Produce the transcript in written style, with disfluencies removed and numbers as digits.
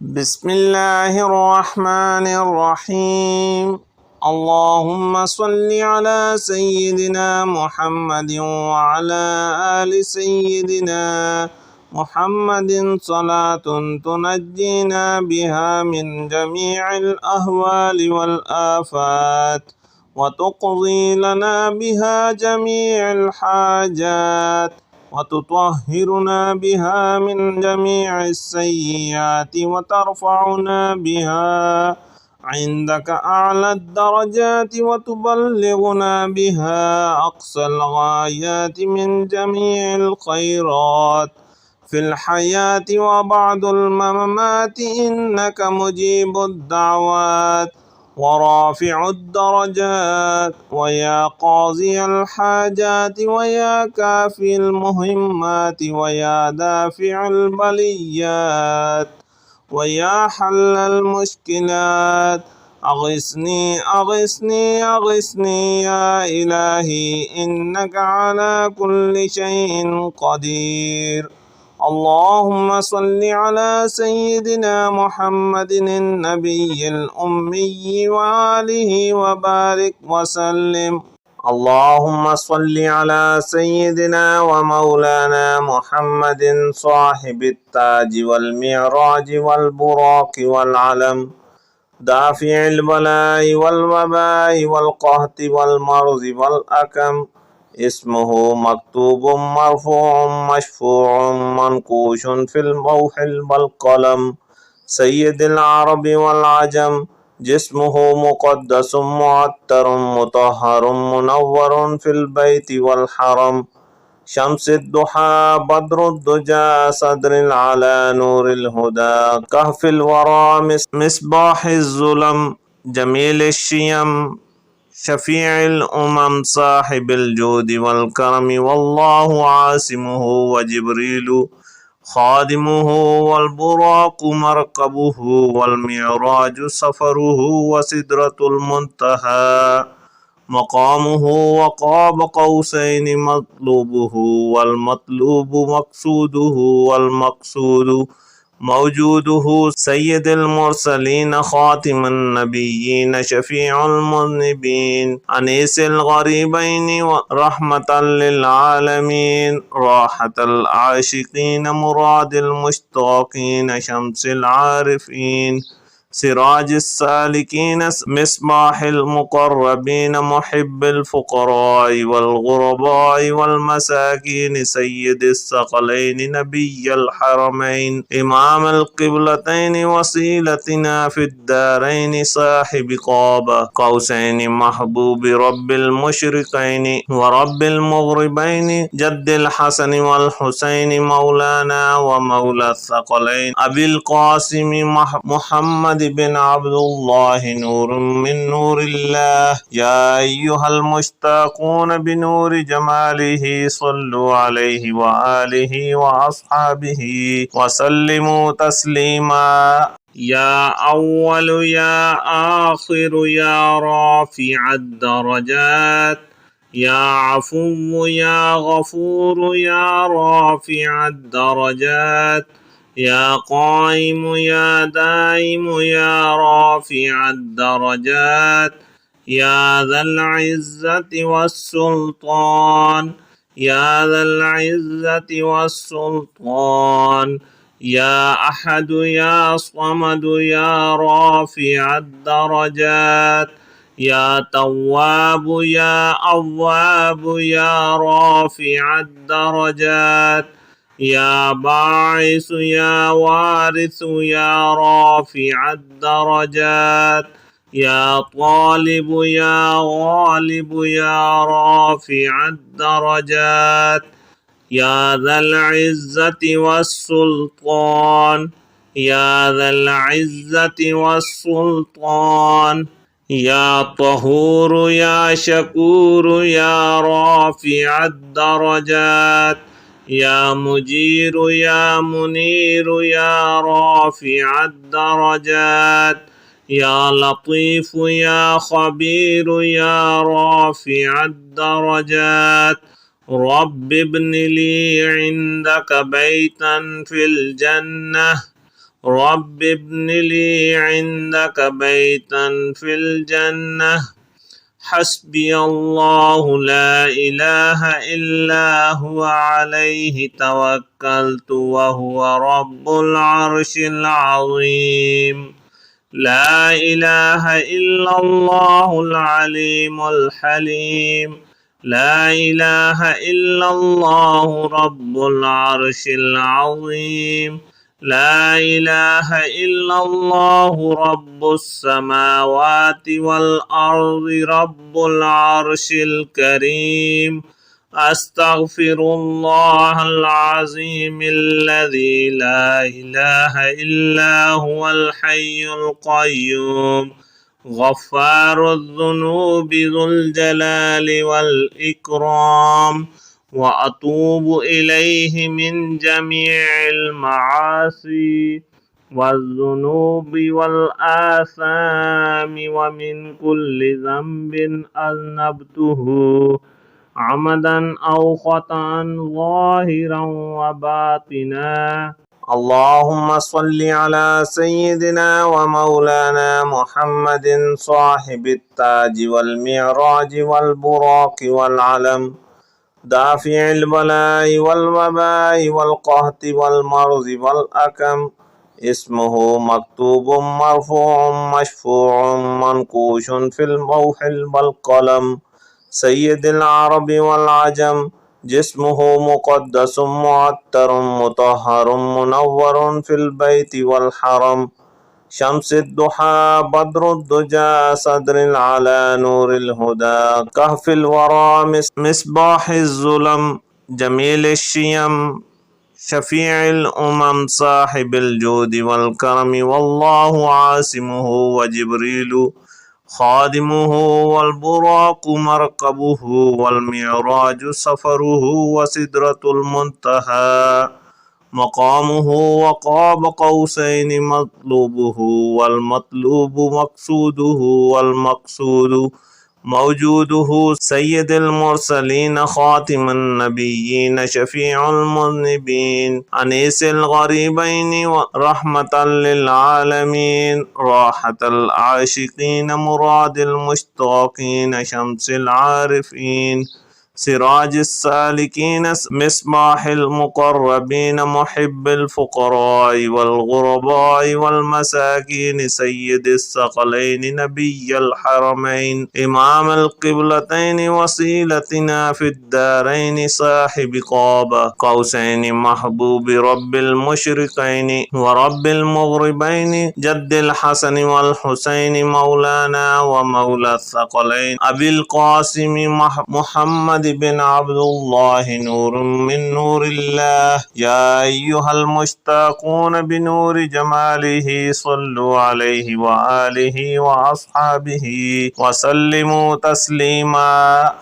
بسم الله الرحمن الرحيم. اللهم صل على سيدنا محمد وعلى آل سيدنا محمد صلاة تنجينا بها من جميع الأهوال والآفات وتقضي لنا بها جميع الحاجات وتطهرنا بها من جميع السيئات وترفعنا بها عندك أعلى الدرجات وتبلغنا بها أقصى الغايات من جميع الخيرات في الحياة وبعد الممات إنك مجيب الدعوات ورافع الدرجات ويا قاضي الحاجات ويا كافي المهمات ويا دافع البليات ويا حل المشكلات أغثني أغثني أغثني يا إلهي إنك على كل شيء قدير. اللهم صل على سيدنا محمد النبي الأمي وآله وبارك وسلم. اللهم صل على سيدنا ومولانا محمد صاحب التاج والمعراج والبراق والعلم دافع البلاء والوباء والقهط والمرض والأكم اسمه مكتوب مرفوع مشفوع منقوش في اللوح والقلم سيد العرب والعجم جسمه مقدس معطر مطهر منور في البيت والحرم شمس الضحى بدر الدجى صدر العلا نور الهدى كهف الورى مصباح الظلم جميل الشيم شفيع الأمم صاحب الجود والكرم والله عاصمه وجبريل خادمه والبراق مركبه والمعراج سفره وسدرة المنتهى مقامه وقاب قوسين مطلوبه والمطلوب مقصوده والمقصود موجوده سيد المرسلين خاتم النبيين شفيع المذنبين أنيس الغريبين رحمة للعالمين راحة العاشقين مراد المشتاقين شمس العارفين سراج السالكين مصباح المقربين محب الفقراء والغرباء والمساكين سيد الثقلين نبي الحرمين إمام القبلتين وسيلتنا في الدارين صاحب قاب قوسين محبوب رب المشرقين ورب المغربين جد الحسن والحسين مولانا ومولى الثقلين أبي القاسم محمد بن عبد الله نور من نور الله يا أيها المشتاقون بنور جماله صلوا عليه وآله وأصحابه وسلموا تسليما. يا أول يا آخر يا رافع الدرجات يا عفو يا غفور يا رافع الدرجات يا قائم يا دائم يا رافع الدرجات يا ذا العزة والسلطان يا ذا العزة والسلطان يا أحد يا صمد يا رافع الدرجات يا تواب يا أواب يا رافع الدرجات يا باعث يا وارث يا رافع الدرجات يا طالب يا غالب يا رافع الدرجات يا ذا العزة والسلطان يا ذا العزة والسلطان يا طهور يا شكور يا رافع الدرجات يا مجير يا منير يا رافع الدرجات يا لطيف يا خبير يا رافع الدرجات رب ابن لي عندك بيتا في الجنة رب ابن لي عندك بيتا في الجنة حسبي الله لا إله إلا هو عليه توكلت وهو رب العرش العظيم لا إله إلا الله العليم الحليم لا إله إلا الله رب العرش العظيم لا إله إلا الله رب السماوات والأرض رب العرش الكريم أستغفر الله العظيم الذي لا إله إلا هو الحي القيوم غفار الذنوب ذو الجلال والإكرام وأتوب إليه من جميع المعاصي والذنوب والآثام ومن كل ذنب أذنبته عمدا أو خطأ ظاهرا وباطنا اللهم صل على سيدنا ومولانا محمد صاحب التاج والمعراج والبراق والعلم دافع البلاء والوباء والقهط والمرض والأكم اسمه مكتوب مرفوع مشفوع منقوش في اللوح والقلم سيد العرب والعجم جسمه مقدس معطر مطهر منور في البيت والحرم شمس الضحى بدر الدجى صدر على نور الهدى كهف الورى مصباح الظلم جميل الشيم شفيع الأمم صاحب الجود والكرم والله عاصمه وجبريل خادمه والبراق مركبه والمعراج سفره وسدرة المنتهى مقامه وقاب قوسين مطلوبه والمطلوب مقصوده والمقصود موجوده سيد المرسلين خاتم النبيين شفيع المذنبين أنيس الغريبين ورحمة للعالمين راحة العاشقين مراد المشتاقين شمس العارفين سراج السالكين مصباح المقربين محب الفقراء والغرباء والمساكين سيد الثقلين نبي الحرمين إمام القبلتين وسيلتنا في الدارين صاحب قاب قوسين محبوب رب المشرقين ورب المغربين جد الحسن والحسين مولانا ومولى الثقلين أبي القاسم محمد بن عبد الله نور من نور الله يا أيها المشتاقون بنور جماله صلوا عليه وآله وأصحابه وسلموا تسليما.